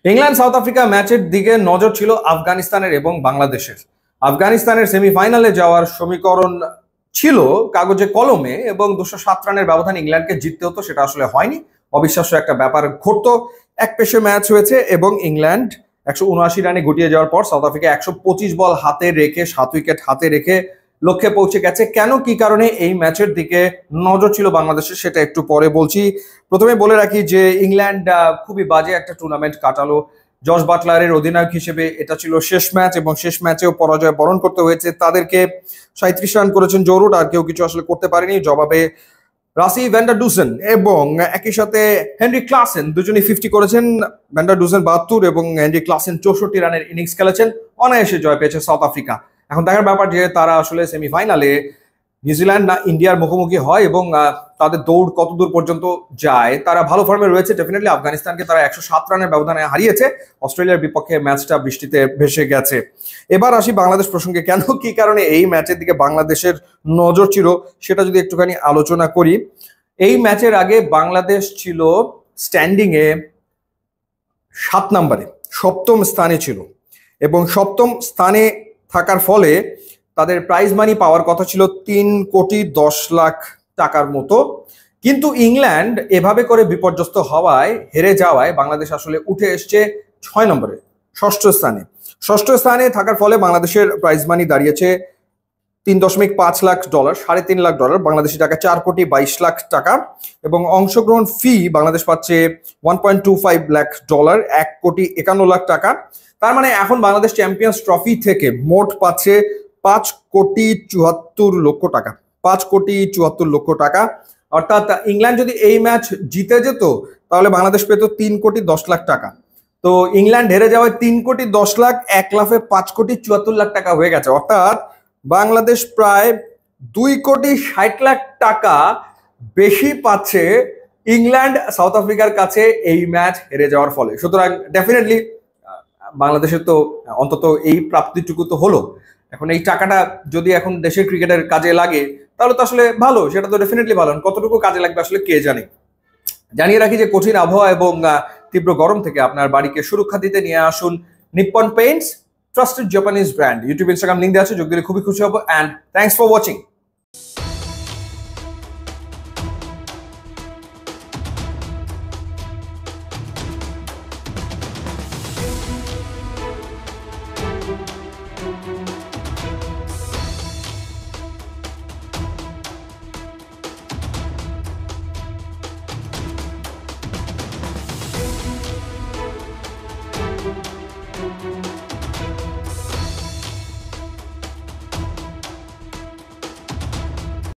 England south Africa ম্যাচের দিকে নজর ছিল আফগানিস্তানের এবং বাংলাদেশের। আফগানিস্তানের সেমিফাইনালে যাওয়ার সমীকরণ ছিল কাগজে কলমে এবং 207 রানের ব্যবধান ইংল্যান্ডকে জিততে হতো, সেটা আসলে হয়নি। অবিশ্বাস্য একটা ব্যাপার ঘটতো। এক পেশে ম্যাচ হয়েছে এবং ইংল্যান্ড 179 রানে গুটিয়ে যাওয়ার পর সাউথ আফ্রিকা 125 বল হাতে রেখে 7 উইকেট হাতে রেখে লক্ষ্যে পৌঁছে গেছে। কেন কি কারণে এই ম্যাচের দিকে নজর ছিল বাংলাদেশের সেটা একটু পরে বলছি। প্রথমে বলে রাখি যে ইংল্যান্ড খুবই বাজে একটা টুর্নামেন্ট কাটালো। জস বাটলারের অধিনায়ক হিসেবে এটা ছিল শেষ ম্যাচ এবং শেষ ম্যাচেও পরাজয় বরণ করতে হয়েছে তাদেরকে। 37 রান করেছেন জো রুট, আর কেউ কিছু আসলে করতে পারেনি। জবাবে রাসি ভ্যান ডার ডুসেন এবং একই সাথে হেনরি ক্লাসেন দুজনই 50 করেছেন। ভ্যান ডার ডুসেন 72 এবং হেনরি ক্লাসেন 64 রানের ইনিংস খেলেছেন। অনায়াসে জয় পেয়েছে সাউথ আফ্রিকা। এখন দেখার ব্যাপার যে তারা আসলে সেমিফাইনালে নিউজিল্যান্ড না ইন্ডিয়ার মুখোমুখি হয় এবং তাদের দৌড় কত দূর পর্যন্ত যায়। তারা ভালো ফর্মে রয়েছে ডেফিনেটলি। আফগানিস্তানকে তারা 107 রানের ব্যবধানে হারিয়েছে। অস্ট্রেলিয়ার বিপক্ষে ম্যাচটা বৃষ্টিতে ভেসে গেছে। এবার আসি বাংলাদেশ প্রসঙ্গে। কেন কি কারণে এই ম্যাচের দিকে বাংলাদেশের নজর ছিল সেটা যদি একটুখানি আলোচনা করি। এই ম্যাচের আগে বাংলাদেশ ছিল স্ট্যান্ডিং এ 7 নম্বরে, 7ম স্থানে ছিল এবং 7ম স্থানে থাকার ফলে তাদের প্রাইজ মানি পাওয়ার কথা ছিল 3,10,00,000 টাকার মতো। কিন্তু ইংল্যান্ড এভাবে করে বিপর্যস্ত হওয়ায়, হেরে যাওয়ায় বাংলাদেশ আসলে উঠে এসছে 6 নম্বরে, 6ষ্ঠ স্থানে। 6ষ্ঠ স্থানে থাকার ফলে বাংলাদেশের প্রাইজ মানি দাঁড়িয়েছে $3.5 লাখ, $3.5 লাখ, বাংলাদেশি টাকা 4,22 লাখ টাকা। এবং অংশগ্রহণ ফি বাংলাদেশ পাচ্ছে $1.25 লাখ, $1,51 লাখ টাকা। তার মানে এখন বাংলাদেশ চ্যাম্পিয়ন্স ট্রফি থেকে মোট পাচ্ছে $5,74 লক্ষ টাকা, $5,74 লক্ষ টাকা। অর্থাৎ ইংল্যান্ড যদি এই ম্যাচ জিতে যেত তাহলে বাংলাদেশ পেত $3,10 লাখ টাকা। তো ইংল্যান্ড হেরে যাওয়ায় 3,10 লাখ, 1 লাফে $5,74 লাখ টাকা হয়ে গেছে। অর্থাৎ বাংলাদেশ প্রায় $2,60 লাখ টাকা বেশি পাচ্ছে ইংল্যান্ড সাউথ আফ্রিকার কাছে এই ম্যাচ হেরে যাওয়ার ফলে। সুতরাং ডেফিনেটলি বাংলাদেশের তো অন্তত এই প্রাপ্তিটুকু তো হলো। এখন এই টাকাটা যদি এখন দেশের ক্রিকেটের কাজে লাগে তাহলে তো আসলে ভালো, সেটা তো ডেফিনেটলি ভালো। কতটুকু কাজে লাগবে আসলে কে জানে। জানিয়ে রাখি যে কঠিন আবহাওয়া এবং তীব্র গরম থেকে আপনার বাড়িকে সুরক্ষা দিতে নিয়ে আসুন Nippon Paints, trusted Japanese brand. YouTube, Instagram link দেওয়া আছে, যোগ দিলে খুবই খুশি হবো। And thanks for watching.